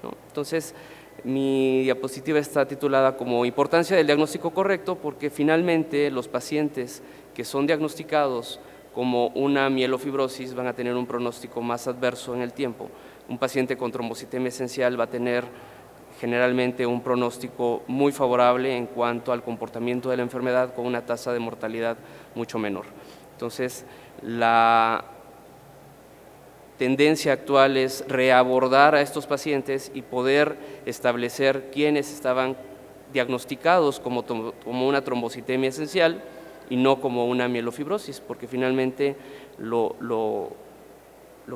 ¿no? Entonces, mi diapositiva está titulada como Importancia del diagnóstico correcto, porque finalmente los pacientes que son diagnosticados como una mielofibrosis van a tener un pronóstico más adverso en el tiempo. Un paciente con trombocitemia esencial va a tener generalmente un pronóstico muy favorable en cuanto al comportamiento de la enfermedad, con una tasa de mortalidad mucho menor. Entonces, la tendencia actual es reabordar a estos pacientes y poder establecer quiénes estaban diagnosticados como una trombocitemia esencial y no como una mielofibrosis, porque finalmente lo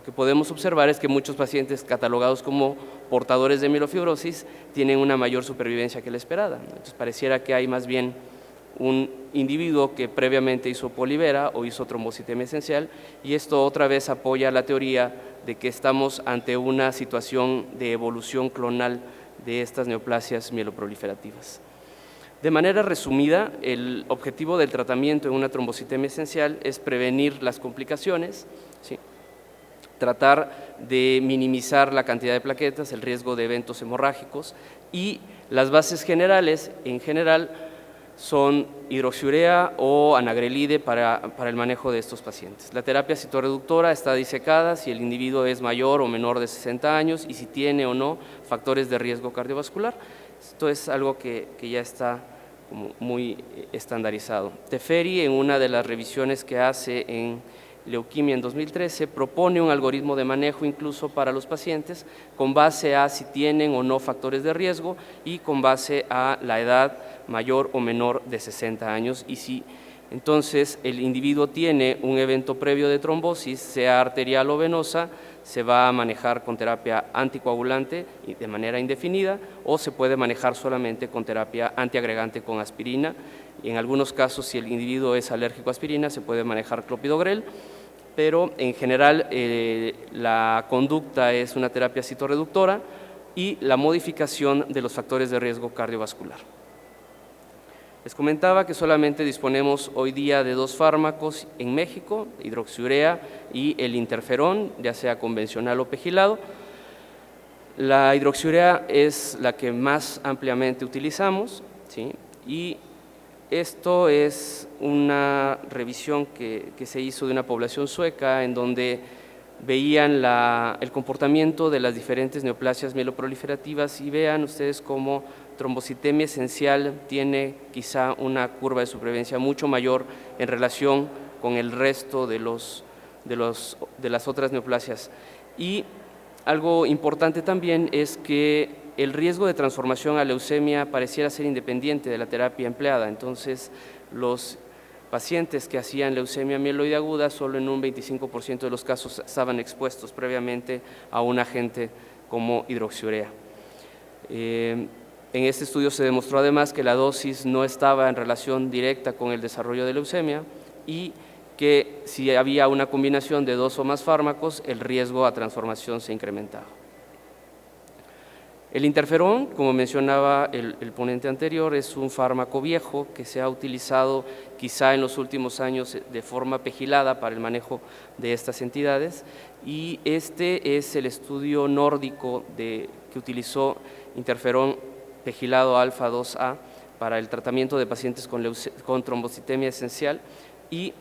que podemos observar es que muchos pacientes catalogados como portadores de mielofibrosis tienen una mayor supervivencia que la esperada. Entonces, pareciera que hay más bien un individuo que previamente hizo polivera o hizo trombocitemia esencial, y esto otra vez apoya la teoría de que estamos ante una situación de evolución clonal de estas neoplasias mieloproliferativas. De manera resumida, el objetivo del tratamiento en una trombocitemia esencial es prevenir las complicaciones, ¿sí? Tratar de minimizar la cantidad de plaquetas, el riesgo de eventos hemorrágicos, y las bases generales, en general, son hidroxiurea o anagrelide para el manejo de estos pacientes. La terapia citorreductora está disecada si el individuo es mayor o menor de 60 años y si tiene o no factores de riesgo cardiovascular. Esto es algo que ya está como muy estandarizado. Teferi, en una de las revisiones que hace en leuquimia en 2013, propone un algoritmo de manejo incluso para los pacientes con base a si tienen o no factores de riesgo y con base a la edad mayor o menor de 60 años, y si entonces el individuo tiene un evento previo de trombosis, sea arterial o venosa, se va a manejar con terapia anticoagulante de manera indefinida, o se puede manejar solamente con terapia antiagregante con aspirina, y en algunos casos, si el individuo es alérgico a aspirina, se puede manejar clopidogrel, pero en general la conducta es una terapia citorreductora y la modificación de los factores de riesgo cardiovascular. Les comentaba que solamente disponemos hoy día de 2 fármacos en México, hidroxiurea y el interferón, ya sea convencional o pegilado. La hidroxiurea es la que más ampliamente utilizamos, ¿sí? Y esto es una revisión que se hizo de una población sueca en donde veían el comportamiento de las diferentes neoplasias mieloproliferativas, y vean ustedes cómo trombocitemia esencial tiene quizá una curva de supervivencia mucho mayor en relación con el resto de las otras neoplasias. Y algo importante también es que el riesgo de transformación a leucemia pareciera ser independiente de la terapia empleada. Entonces, los pacientes que hacían leucemia mieloide aguda, solo en un 25% de los casos estaban expuestos previamente a un agente como hidroxiurea. En este estudio se demostró además que la dosis no estaba en relación directa con el desarrollo de leucemia, y que si había una combinación de 2 o más fármacos, el riesgo a transformación se incrementaba. El interferón, como mencionaba el ponente anterior, es un fármaco viejo que se ha utilizado quizá en los últimos años de forma pegilada para el manejo de estas entidades, y este es el estudio nórdico que utilizó interferón pegilado alfa 2A para el tratamiento de pacientes con trombocitemia esencial. Y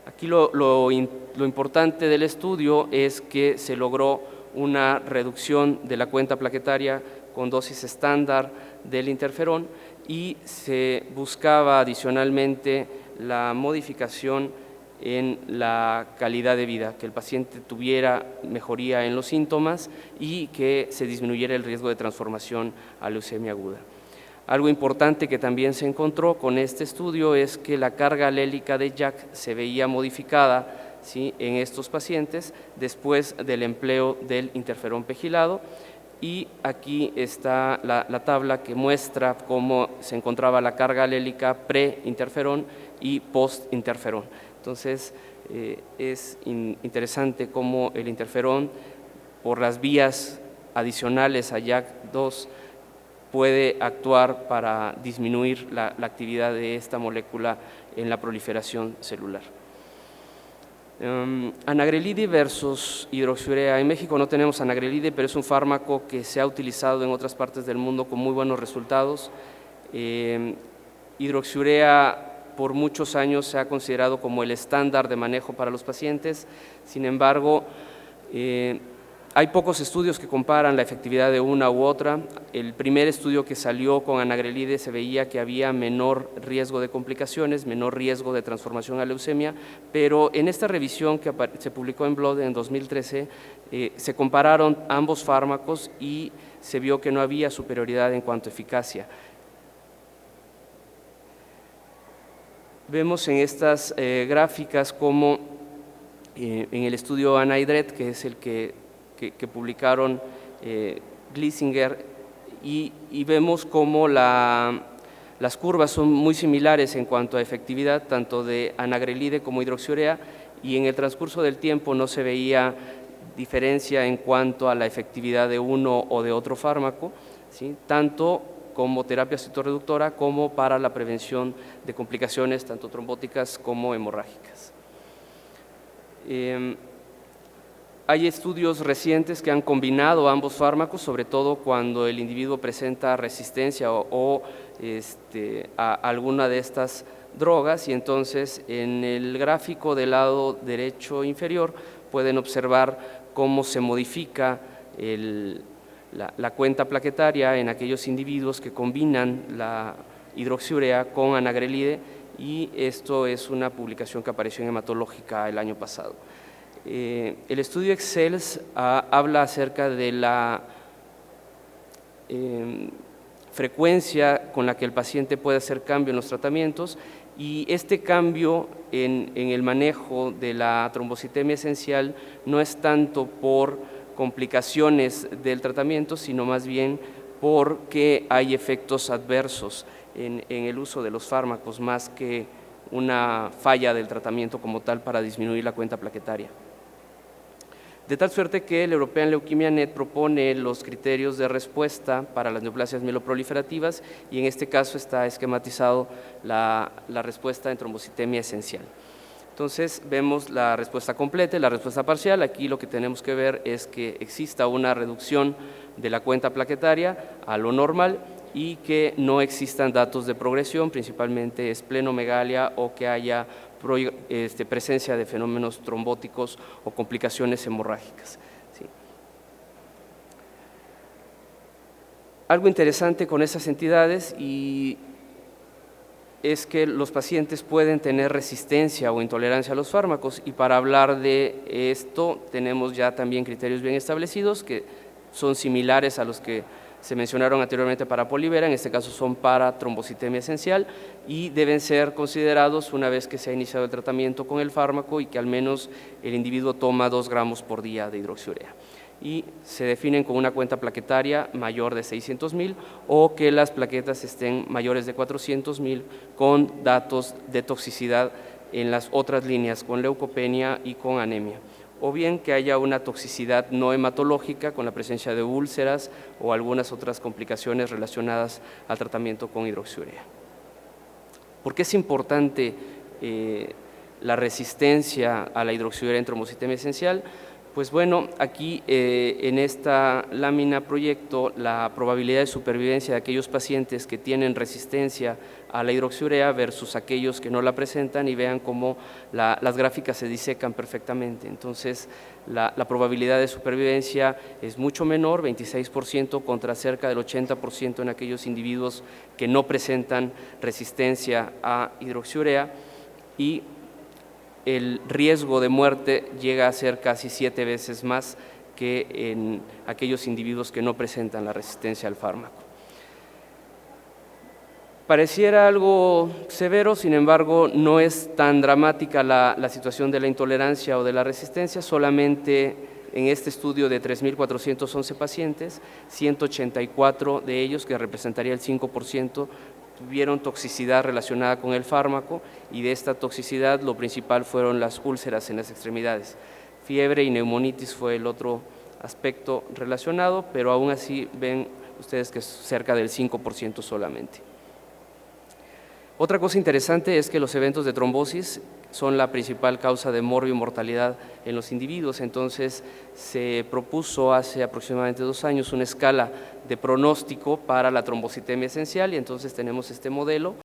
aquí lo importante del estudio es que se logró una reducción de la cuenta plaquetaria con dosis estándar del interferón, y se buscaba adicionalmente la modificación en la calidad de vida, que el paciente tuviera mejoría en los síntomas y que se disminuyera el riesgo de transformación a leucemia aguda. Algo importante que también se encontró con este estudio es que la carga alélica de JAK se veía modificada, ¿sí?, en estos pacientes después del empleo del interferón pegilado, y aquí está la tabla que muestra cómo se encontraba la carga alélica pre-interferón y post-interferón. Entonces, es interesante cómo el interferón, por las vías adicionales a JAK2, puede actuar para disminuir la actividad de esta molécula en la proliferación celular. Anagrelide versus hidroxiurea. En México no tenemos anagrelide, pero es un fármaco que se ha utilizado en otras partes del mundo con muy buenos resultados. Hidroxiurea por muchos años se ha considerado como el estándar de manejo para los pacientes. Sin embargo, hay pocos estudios que comparan la efectividad de una u otra. El primer estudio que salió con anagrelide se veía que había menor riesgo de complicaciones, menor riesgo de transformación a leucemia, pero en esta revisión que se publicó en Blood en 2013, se compararon ambos fármacos y se vio que no había superioridad en cuanto a eficacia. Vemos en estas gráficas cómo en el estudio ANAIDRET, que es el que publicaron Glisinger, y vemos cómo las curvas son muy similares en cuanto a efectividad, tanto de anagrelide como hidroxiurea, y en el transcurso del tiempo no se veía diferencia en cuanto a la efectividad de uno o de otro fármaco, ¿sí? Tanto como terapia citorreductora como para la prevención de complicaciones tanto trombóticas como hemorrágicas. Hay estudios recientes que han combinado ambos fármacos, sobre todo cuando el individuo presenta resistencia o a alguna de estas drogas, y entonces en el gráfico del lado derecho inferior pueden observar cómo se modifica la cuenta plaquetaria en aquellos individuos que combinan la hidroxiurea con anagrelide, y esto es una publicación que apareció en Hematológica el año pasado. El estudio EXCELS habla acerca de la frecuencia con la que el paciente puede hacer cambio en los tratamientos, y este cambio en el manejo de la trombocitemia esencial no es tanto por complicaciones del tratamiento, sino más bien porque hay efectos adversos en el uso de los fármacos, más que una falla del tratamiento como tal para disminuir la cuenta plaquetaria. De tal suerte que el European Leukemia Net propone los criterios de respuesta para las neoplasias mieloproliferativas, y en este caso está esquematizado la respuesta en trombocitemia esencial. Entonces vemos la respuesta completa y la respuesta parcial. Aquí lo que tenemos que ver es que exista una reducción de la cuenta plaquetaria a lo normal y que no existan datos de progresión, principalmente esplenomegalia, o que haya presencia de fenómenos trombóticos o complicaciones hemorrágicas. ¿Sí? Algo interesante con esas entidades es que los pacientes pueden tener resistencia o intolerancia a los fármacos, y para hablar de esto tenemos ya también criterios bien establecidos que son similares a los que se mencionaron anteriormente para Polivera. En este caso son para trombocitemia esencial, y deben ser considerados una vez que se ha iniciado el tratamiento con el fármaco y que al menos el individuo toma 2 gramos por día de hidroxiurea. Y se definen con una cuenta plaquetaria mayor de 600.000 o que las plaquetas estén mayores de 400.000, con datos de toxicidad en las otras líneas, con leucopenia y con anemia, o bien que haya una toxicidad no hematológica con la presencia de úlceras o algunas otras complicaciones relacionadas al tratamiento con hidroxiurea. ¿Por qué es importante la resistencia a la hidroxiurea en trombocitemia esencial? Pues bueno, aquí en esta lámina proyecto la probabilidad de supervivencia de aquellos pacientes que tienen resistencia a la hidroxiurea versus aquellos que no la presentan, y vean cómo las gráficas se disecan perfectamente. Entonces, la probabilidad de supervivencia es mucho menor, 26% contra cerca del 80% en aquellos individuos que no presentan resistencia a hidroxiurea, y el riesgo de muerte llega a ser casi 7 veces más que en aquellos individuos que no presentan la resistencia al fármaco. Pareciera algo severo, sin embargo, no es tan dramática la situación de la intolerancia o de la resistencia. Solamente en este estudio de 3.411 pacientes, 184 de ellos, que representaría el 5%, tuvieron toxicidad relacionada con el fármaco, y de esta toxicidad lo principal fueron las úlceras en las extremidades. Fiebre y neumonitis fue el otro aspecto relacionado, pero aún así ven ustedes que es cerca del 5% solamente. Otra cosa interesante es que los eventos de trombosis son la principal causa de morbio y mortalidad en los individuos. Entonces se propuso hace aproximadamente 2 años una escala de pronóstico para la trombocitemia esencial y entonces tenemos este modelo